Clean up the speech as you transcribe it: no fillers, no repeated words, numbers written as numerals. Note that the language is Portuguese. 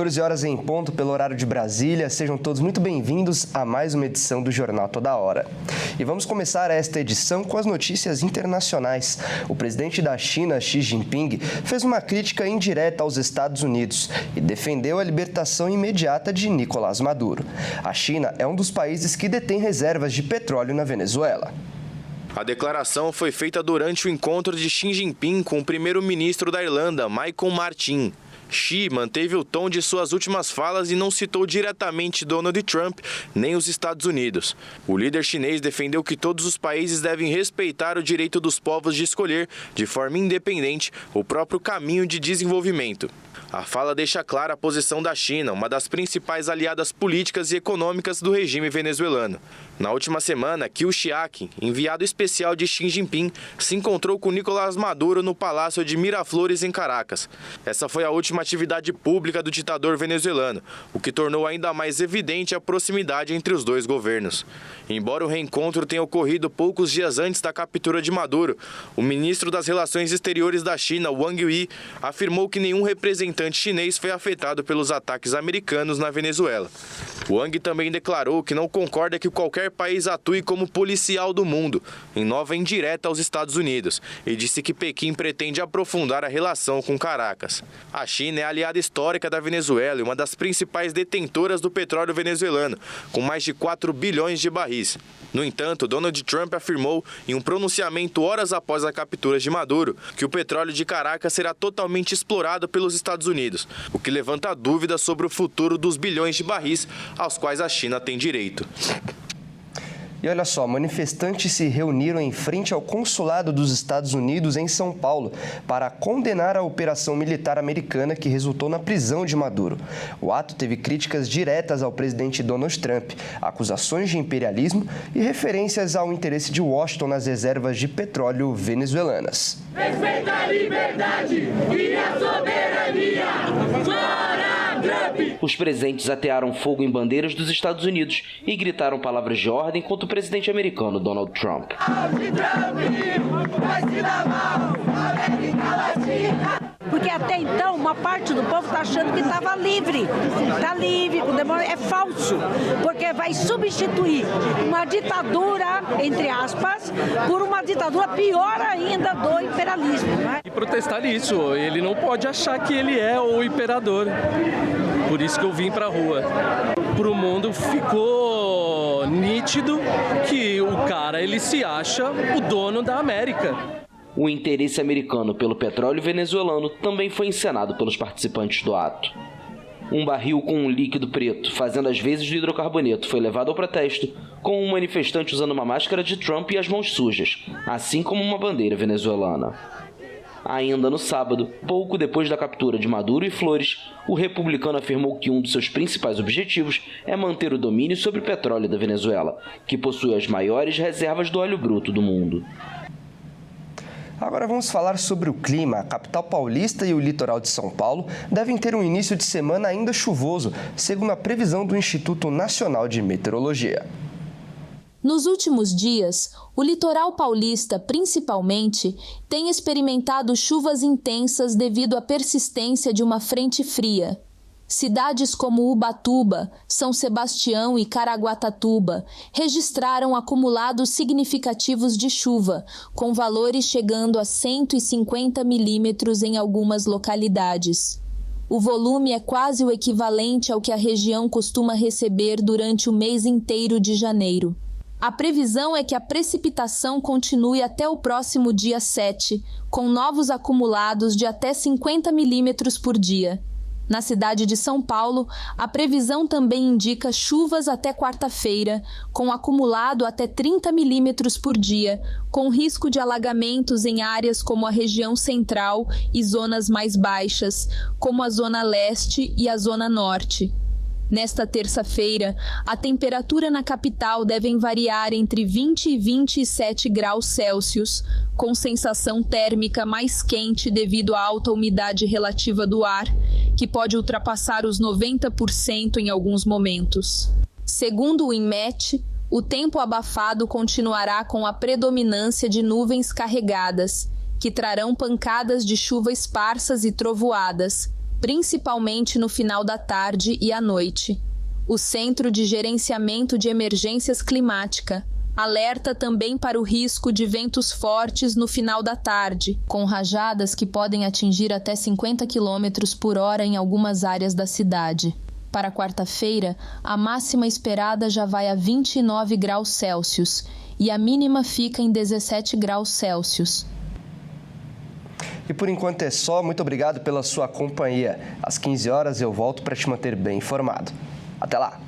14 horas em ponto pelo horário de Brasília. Sejam todos muito bem-vindos a mais uma edição do Jornal Toda Hora. E vamos começar esta edição com as notícias internacionais. O presidente da China, Xi Jinping, fez uma crítica indireta aos Estados Unidos e defendeu a libertação imediata de Nicolás Maduro. A China é um dos países que detém reservas de petróleo na Venezuela. A declaração foi feita durante o encontro de Xi Jinping com o primeiro-ministro da Irlanda, Michael Martin. Xi manteve o tom de suas últimas falas e não citou diretamente Donald Trump nem os Estados Unidos. O líder chinês defendeu que todos os países devem respeitar o direito dos povos de escolher, de forma independente, o próprio caminho de desenvolvimento. A fala deixa clara a posição da China, uma das principais aliadas políticas e econômicas do regime venezuelano. Na última semana, Qiu Xiaoqing, enviado especial de Xi Jinping, se encontrou com Nicolás Maduro no Palácio de Miraflores, em Caracas. Essa foi a última atividade pública do ditador venezuelano, o que tornou ainda mais evidente a proximidade entre os dois governos. Embora o reencontro tenha ocorrido poucos dias antes da captura de Maduro, o ministro das Relações Exteriores da China, Wang Yi, afirmou que nenhum representante chinês foi afetado pelos ataques americanos na Venezuela. Wang também declarou que não concorda que qualquer país atue como policial do mundo, em nova indireta aos Estados Unidos, e disse que Pequim pretende aprofundar a relação com Caracas. A China é aliada histórica da Venezuela e uma das principais detentoras do petróleo venezuelano, com mais de 4 bilhões de barris. No entanto, Donald Trump afirmou, em um pronunciamento horas após a captura de Maduro, que o petróleo de Caracas será totalmente explorado pelos Estados Unidos, o que levanta dúvidas sobre o futuro dos bilhões de barris aos quais a China tem direito. E olha só, manifestantes se reuniram em frente ao consulado dos Estados Unidos em São Paulo para condenar a operação militar americana que resultou na prisão de Maduro. O ato teve críticas diretas ao presidente Donald Trump, acusações de imperialismo e referências ao interesse de Washington nas reservas de petróleo venezuelanas. Respeita a liberdade e a soberania! Fora Trump! Os presentes atearam fogo em bandeiras dos Estados Unidos e gritaram palavras de ordem contra o presidente americano Donald Trump. Porque até então uma parte do povo está achando que estava livre. Está livre, com demora, é falso. Porque vai substituir uma ditadura, entre aspas, por uma ditadura pior ainda do imperialismo. Né? E protestar isso, ele não pode achar que ele é o imperador. Por isso que eu vim para a rua. Para o mundo ficou nítido que o cara ele se acha o dono da América. O interesse americano pelo petróleo venezuelano também foi encenado pelos participantes do ato. Um barril com um líquido preto, fazendo as vezes do hidrocarboneto, foi levado ao protesto, com um manifestante usando uma máscara de Trump e as mãos sujas, assim como uma bandeira venezuelana. Ainda no sábado, pouco depois da captura de Maduro e Flores, o republicano afirmou que um dos seus principais objetivos é manter o domínio sobre o petróleo da Venezuela, que possui as maiores reservas do óleo bruto do mundo. Agora vamos falar sobre o clima. A capital paulista e o litoral de São Paulo devem ter um início de semana ainda chuvoso, segundo a previsão do Instituto Nacional de Meteorologia. Nos últimos dias, o litoral paulista, principalmente, tem experimentado chuvas intensas devido à persistência de uma frente fria. Cidades como Ubatuba, São Sebastião e Caraguatatuba registraram acumulados significativos de chuva, com valores chegando a 150 milímetros em algumas localidades. O volume é quase o equivalente ao que a região costuma receber durante o mês inteiro de janeiro. A previsão é que a precipitação continue até o próximo dia 7, com novos acumulados de até 50 milímetros por dia. Na cidade de São Paulo, a previsão também indica chuvas até quarta-feira, com acumulado até 30 milímetros por dia, com risco de alagamentos em áreas como a região central e zonas mais baixas, como a zona leste e a zona norte. Nesta terça-feira, a temperatura na capital deve variar entre 20 e 27 graus Celsius, com sensação térmica mais quente devido à alta umidade relativa do ar, que pode ultrapassar os 90% em alguns momentos. Segundo o INMET, o tempo abafado continuará com a predominância de nuvens carregadas, que trarão pancadas de chuva esparsas e trovoadas, principalmente no final da tarde e à noite. O Centro de Gerenciamento de Emergências Climática alerta também para o risco de ventos fortes no final da tarde, com rajadas que podem atingir até 50 km por hora em algumas áreas da cidade. Para quarta-feira, a máxima esperada já vai a 29 graus Celsius e a mínima fica em 17 graus Celsius. E por enquanto é só. Muito obrigado pela sua companhia. Às 15 horas eu volto para te manter bem informado. Até lá!